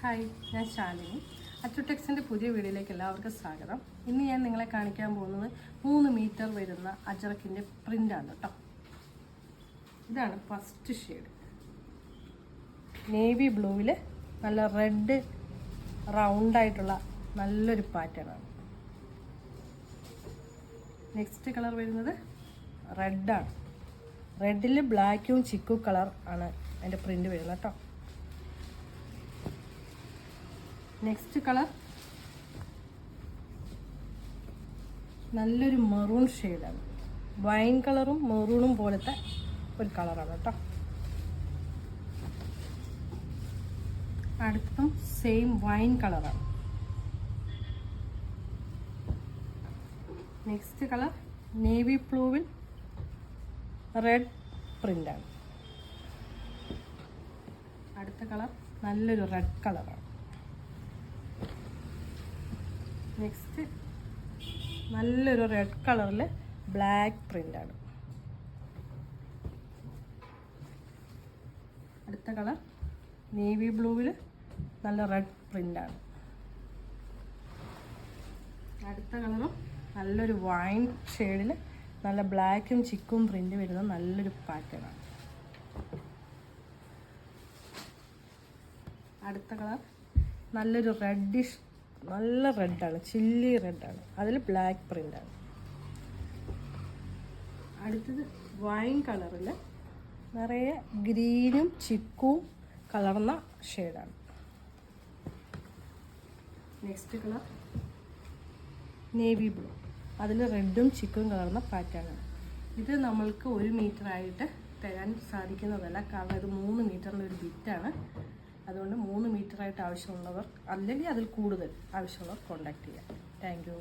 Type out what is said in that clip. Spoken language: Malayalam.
ഹായ്, ഞാൻ ശാലിനി. അച്ചുടെക്സിൻ്റെ പുതിയ വീഡിയോയിലേക്ക് എല്ലാവർക്കും സ്വാഗതം. ഇന്ന് ഞാൻ നിങ്ങളെ കാണിക്കാൻ പോകുന്നത് 3 മീറ്റർ വരുന്ന അജറക്കിൻ്റെ പ്രിൻ്റാണ് കേട്ടോ. ഇതാണ് ഫസ്റ്റ് ഷെയ്ഡ്. നേവി ബ്ലൂവിൽ നല്ല റെഡ് റൗണ്ടായിട്ടുള്ള നല്ലൊരു പാറ്റേണാണ്. നെക്സ്റ്റ് കളർ വരുന്നത് റെഡാണ്. റെഡിൽ ബ്ലാക്കും ചിക്കു കളർ ആണ് അതിൻ്റെ പ്രിൻ്റ് വരുന്നത് കേട്ടോ. നെക്സ്റ്റ് കളർ നല്ലൊരു മെറൂൺ ഷെയ്ഡാണ്. വൈൻ കളറും മെറൂണും പോലത്തെ ഒരു കളറാണ് കേട്ടോ. അടുത്തും സെയിം വൈൻ കളറാണ്. നെക്സ്റ്റ് കളർ നേവി ബ്ലൂവിൽ റെഡ് പ്രിൻ്റാണ്. അടുത്ത കളർ നല്ലൊരു റെഡ് കളറാണ്. നെക്സ്റ്റ് നല്ലൊരു റെഡ് കളറിൽ ബ്ലാക്ക് പ്രിൻ്റാണ്. അടുത്ത കളർ നേവി ബ്ലൂവിൽ നല്ല റെഡ് പ്രിൻ്റാണ്. അടുത്ത കളറും നല്ലൊരു വൈൻ ഷെയ്ഡിൽ നല്ല ബ്ലാക്കും ചിക്കും പ്രിൻ്റ് വരുന്ന നല്ലൊരു പാറ്റേണാണ്. അടുത്ത കളർ നല്ലൊരു റെഡിഷ്, നല്ല റെഡാണ്, ചില്ലി റെഡാണ്, അതിൽ ബ്ലാക്ക് പ്രിൻ്റാണ്. അടുത്തത് വൈൻ കളറിൽ നിറയെ ഗ്രീനും ചിക്കും കലർന്ന ഷെയ്ഡാണ്. നെക്സ്റ്റ് കളർ നേവി ബ്ലൂ, അതിൽ റെഡും ചിക്കും കലർന്ന പാറ്റേണാണ്. ഇത് നമ്മൾക്ക് 1 മീറ്ററായിട്ട് തരാൻ സാധിക്കുന്നതല്ല, കാരണം ഇത് 3 മീറ്ററിൻ്റെ ഒരു ബിറ്റാണ്. അതുകൊണ്ട് 3 മീറ്ററായിട്ട് ആവശ്യമുള്ളവർ അല്ലെങ്കിൽ അതിൽ കൂടുതൽ ആവശ്യമുള്ളവർ കോൺടാക്റ്റ് ചെയ്യാം. Thank you.